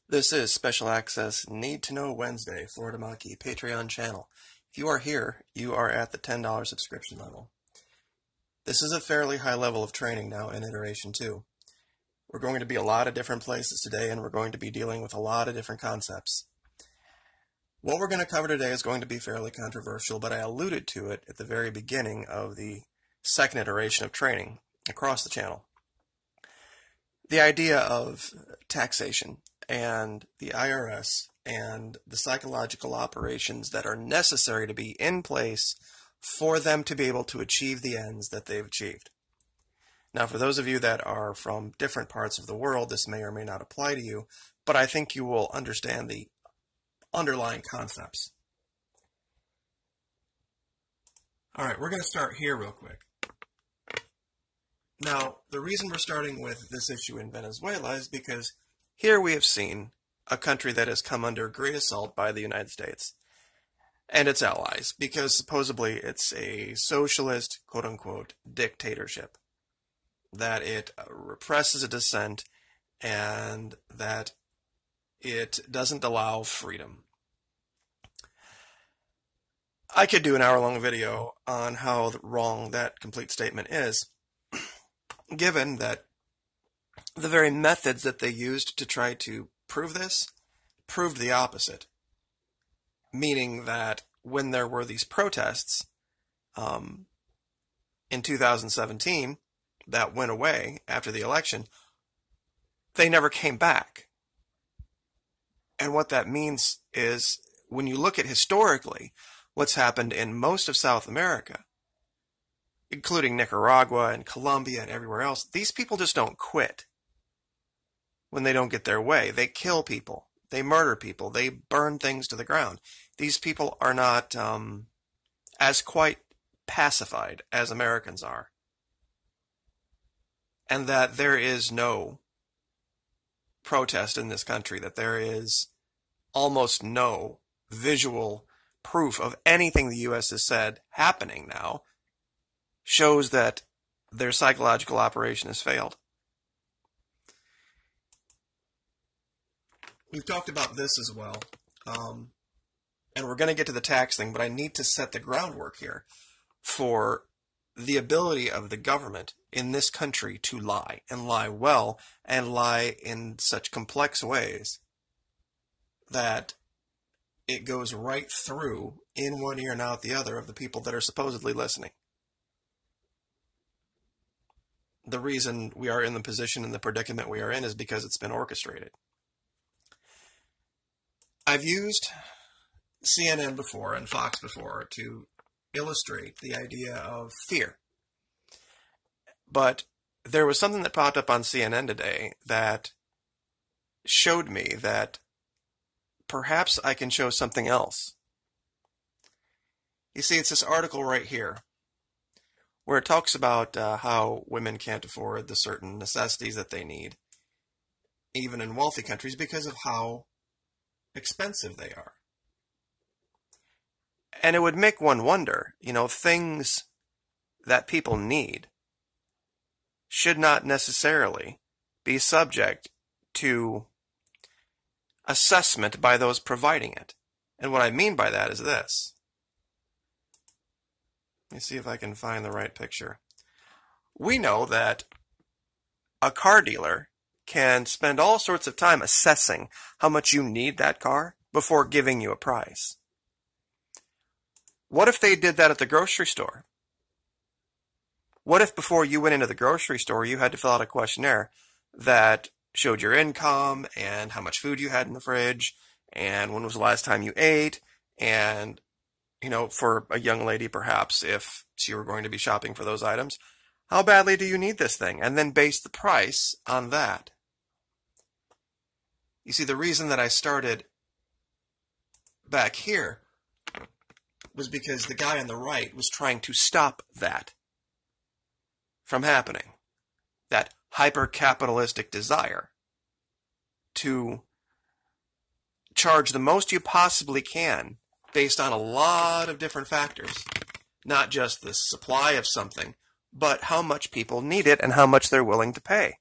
This is Special Access Need to Know Wednesday, Florida Monkey Patreon channel. If you are here, you are at the $10 subscription level. This is a fairly high level of training now in Iteration 2. We're going to be a lot of different places today, and we're going to be dealing with a lot of different concepts. What we're going to cover today is going to be fairly controversial, but I alluded to it at the very beginning of the second iteration of training across the channel. The idea of taxation and the IRS and the psychological operations that are necessary to be in place for them to be able to achieve the ends that they've achieved. Now, for those of you that are from different parts of the world, this may or may not apply to you, but I think you will understand the underlying concepts. All right, we're going to start here real quick. Now, the reason we're starting with this issue in Venezuela is because here we have seen a country that has come under great assault by the United States and its allies, because supposedly it's a socialist, quote-unquote, dictatorship, that it represses a dissent and that it doesn't allow freedom. I could do an hour-long video on how wrong that complete statement is, given that the very methods that they used to try to prove this proved the opposite. Meaning that when there were these protests in 2017 that went away after the election, they never came back. And what that means is, when you look at historically what's happened in most of South America, including Nicaragua and Colombia and everywhere else, these people just don't quit when they don't get their way. They kill people. They murder people. They burn things to the ground. These people are not as quite pacified as Americans are. And that there is no protest in this country, that there is almost no visual proof of anything the U.S. has said happening now, shows that their psychological operation has failed. We've talked about this as well, and we're going to get to the tax thing, but I need to set the groundwork here for the ability of the government in this country to lie, and lie well, and lie in such complex ways that it goes right through, in one ear and out the other, of the people that are supposedly listening. The reason we are in the position and the predicament we are in is because it's been orchestrated. I've used CNN before and Fox before to illustrate the idea of fear. But there was something that popped up on CNN today that showed me that perhaps I can show something else. You see, it's this article right here where it talks about how women can't afford the certain necessities that they need, even in wealthy countries, because of how expensive they are. And it would make one wonder, things that people need should not necessarily be subject to assessment by those providing it. And what I mean by that is this. Let me see if I can find the right picture. We know that a car dealer can spend all sorts of time assessing how much you need that car before giving you a price. What if they did that at the grocery store? What if before you went into the grocery store you had to fill out a questionnaire that showed your income and how much food you had in the fridge and when was the last time you ate, and for a young lady perhaps, if she were going to be shopping for those items, how badly do you need this thing? And then base the price on that. You see, the reason that I started back here was because the guy on the right was trying to stop that from happening. That hyper-capitalistic desire to charge the most you possibly can based on a lot of different factors. Not just the supply of something, but how much people need it and how much they're willing to pay.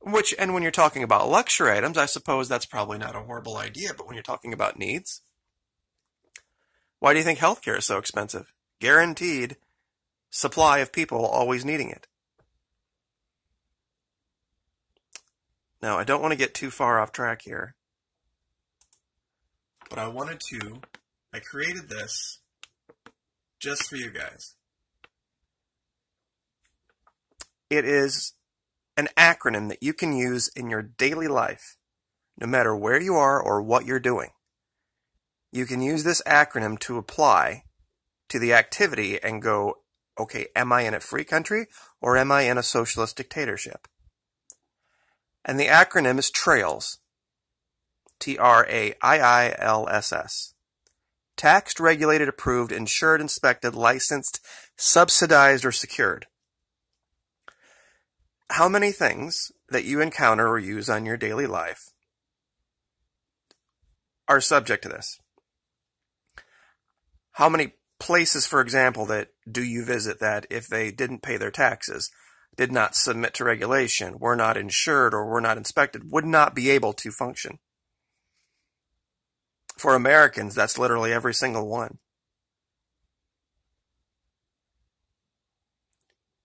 And when you're talking about luxury items, I suppose that's probably not a horrible idea, but when you're talking about needs, why do you think healthcare is so expensive? Guaranteed supply of people always needing it. Now, I don't want to get too far off track here, but I created this just for you guys. It is an acronym that you can use in your daily life, no matter where you are or what you're doing. You can use this acronym to apply to the activity and go, okay, am I in a free country or am I in a socialist dictatorship? And the acronym is TRAILS. TRAIILSS. Taxed, regulated, approved, insured, inspected, licensed, subsidized, or secured. How many things that you encounter or use on your daily life are subject to this? How many places, for example, that do you visit that if they didn't pay their taxes, did not submit to regulation, were not insured, or were not inspected, would not be able to function? For Americans, that's literally every single one.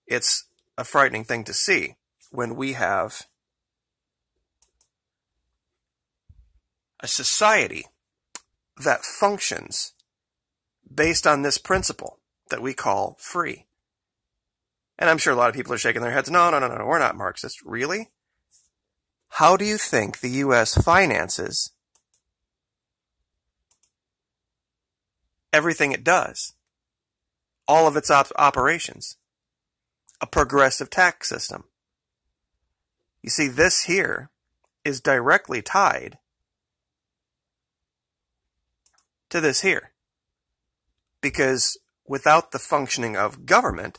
It's a frightening thing to see when we have a society that functions based on this principle that we call free. And I'm sure a lot of people are shaking their heads. No, we're not Marxist. Really? How do you think the U.S. finances everything it does? All of its operations. A progressive tax system. You see, this here is directly tied to this here. Because without the functioning of government,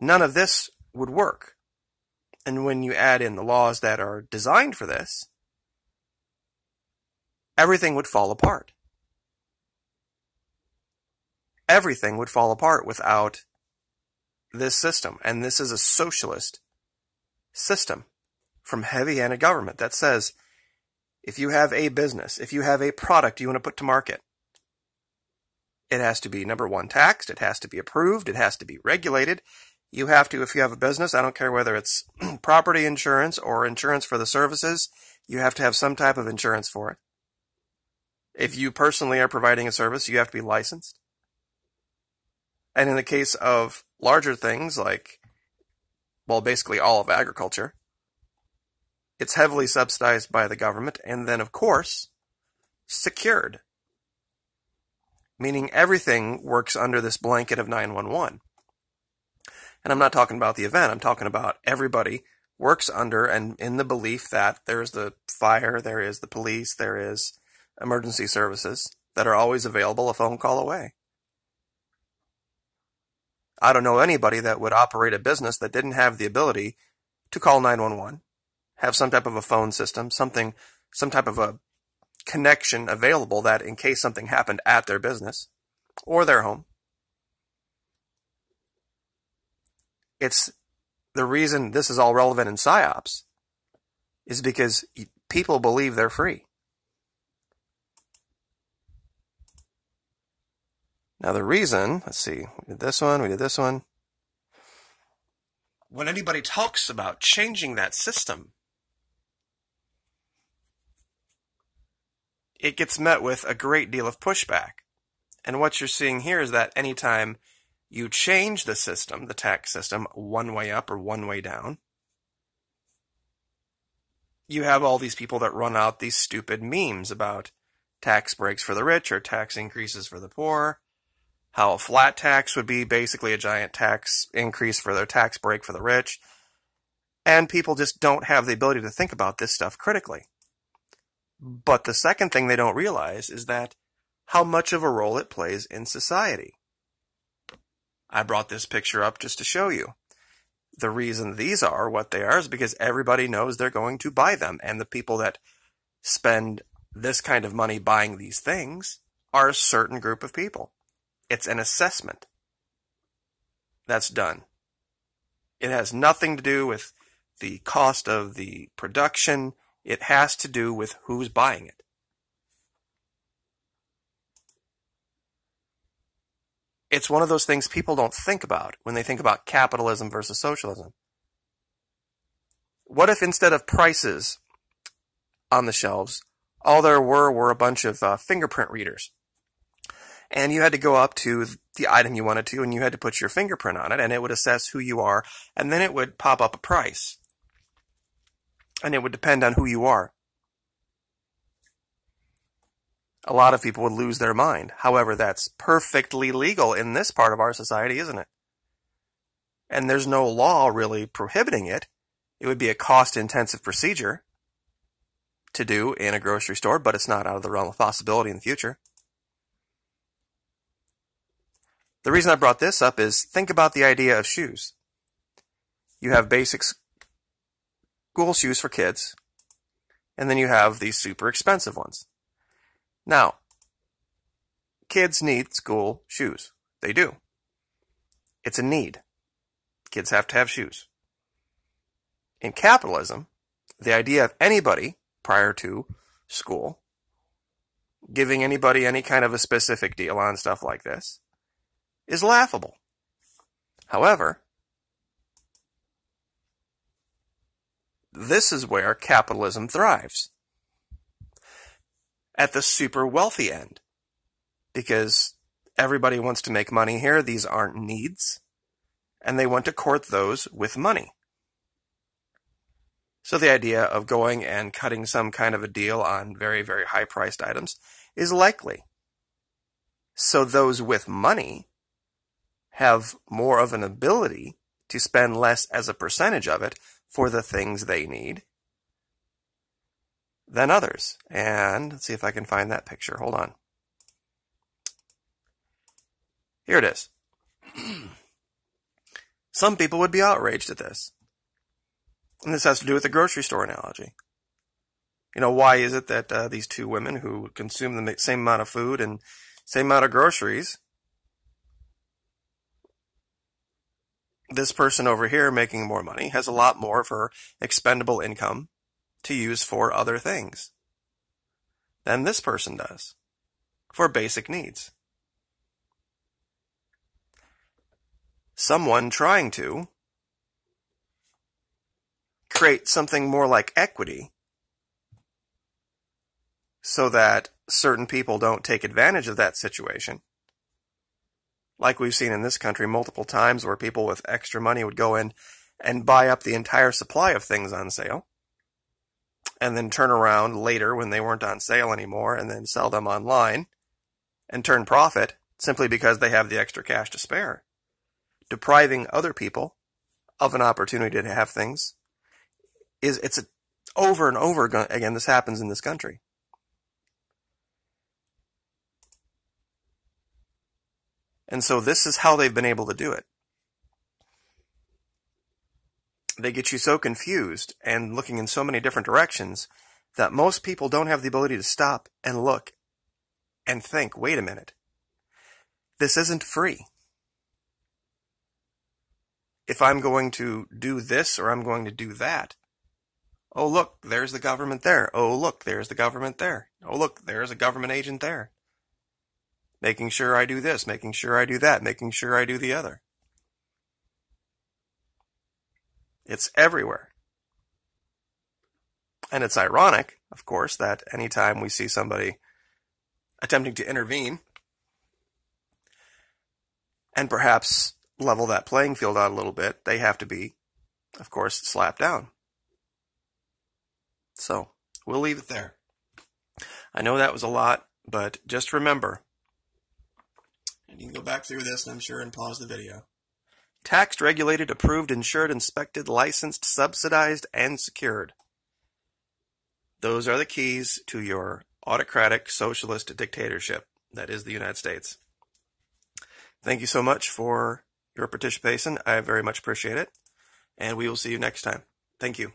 none of this would work. And when you add in the laws that are designed for this, everything would fall apart. Everything would fall apart without this system. And this is a socialist system from heavy-handed government that says, if you have a business, if you have a product you want to put to market, it has to be, number one, taxed, it has to be approved, it has to be regulated. You have to, if you have a business, I don't care whether it's property insurance or insurance for the services, you have to have some type of insurance for it. If you personally are providing a service, you have to be licensed. And in the case of larger things like, well, basically all of agriculture, it's heavily subsidized by the government and then, of course, secured. Meaning everything works under this blanket of 911. And I'm not talking about the event, I'm talking about everybody works under and in the belief that there's the fire, there is the police, there is emergency services that are always available a phone call away. I don't know anybody that would operate a business that didn't have the ability to call 911, have some type of a phone system, some type of a connection available that in case something happened at their business or their home. It's the reason this is all relevant in PSYOPs is because people believe they're free. Now the reason, let's see, we did this one. When anybody talks about changing that system, it gets met with a great deal of pushback. And what you're seeing here is that anytime you change the system, the tax system, one way up or one way down, you have all these people that run out these stupid memes about tax breaks for the rich or tax increases for the poor, how a flat tax would be basically a giant tax increase for their tax break for the rich. And people just don't have the ability to think about this stuff critically. But the second thing they don't realize is that how much of a role it plays in society. I brought this picture up just to show you. The reason these are what they are is because everybody knows they're going to buy them. And the people that spend this kind of money buying these things are a certain group of people. It's an assessment that's done. It has nothing to do with the cost of the production. It has to do with who's buying it. It's one of those things people don't think about when they think about capitalism versus socialism. What if instead of prices on the shelves, all there were a bunch of fingerprint readers? And you had to go up to the item you wanted to, and you had to put your fingerprint on it, and it would assess who you are, and then it would pop up a price. And it would depend on who you are. A lot of people would lose their mind. However, that's perfectly legal in this part of our society, isn't it? And there's no law really prohibiting it. It would be a cost-intensive procedure to do in a grocery store, but it's not out of the realm of possibility in the future. The reason I brought this up is think about the idea of shoes. You have basic school shoes for kids, and then you have these super expensive ones. Now, kids need school shoes. They do. It's a need. Kids have to have shoes. In capitalism, the idea of anybody prior to school giving anybody any kind of a specific deal on stuff like this is laughable. However, this is where capitalism thrives. At the super wealthy end. Because everybody wants to make money here. These aren't needs. And they want to court those with money. So the idea of going and cutting some kind of a deal on very, very high-priced items is likely. So those with money have more of an ability to spend less as a percentage of it for the things they need than others. And let's see if I can find that picture. Hold on. Here it is. Some people would be outraged at this. And this has to do with the grocery store analogy. You know, why is it that these two women who consume the same amount of food and same amount of groceries, this person over here making more money has a lot more of her expendable income to use for other things than this person does for basic needs? Someone trying to create something more like equity so that certain people don't take advantage of that situation. Like we've seen in this country multiple times where people with extra money would go in and buy up the entire supply of things on sale and then turn around later when they weren't on sale anymore and then sell them online and turn profit simply because they have the extra cash to spare. Depriving other people of an opportunity to have things it's over and over again. This happens in this country. And so this is how they've been able to do it. They get you so confused and looking in so many different directions that most people don't have the ability to stop and look and think, wait a minute, this isn't free. If I'm going to do this or I'm going to do that, oh look, there's the government there. Oh look, there's the government there. Oh look, there's a government agent there. Making sure I do this, making sure I do that, making sure I do the other. It's everywhere. And it's ironic, of course, that anytime we see somebody attempting to intervene and perhaps level that playing field out a little bit, they have to be, of course, slapped down. So, we'll leave it there. I know that was a lot, but just remember, and you can go back through this, I'm sure, and pause the video. Taxed, regulated, approved, insured, inspected, licensed, subsidized, and secured. Those are the keys to your autocratic socialist dictatorship that is the United States. Thank you so much for your participation. I very much appreciate it. And we will see you next time. Thank you.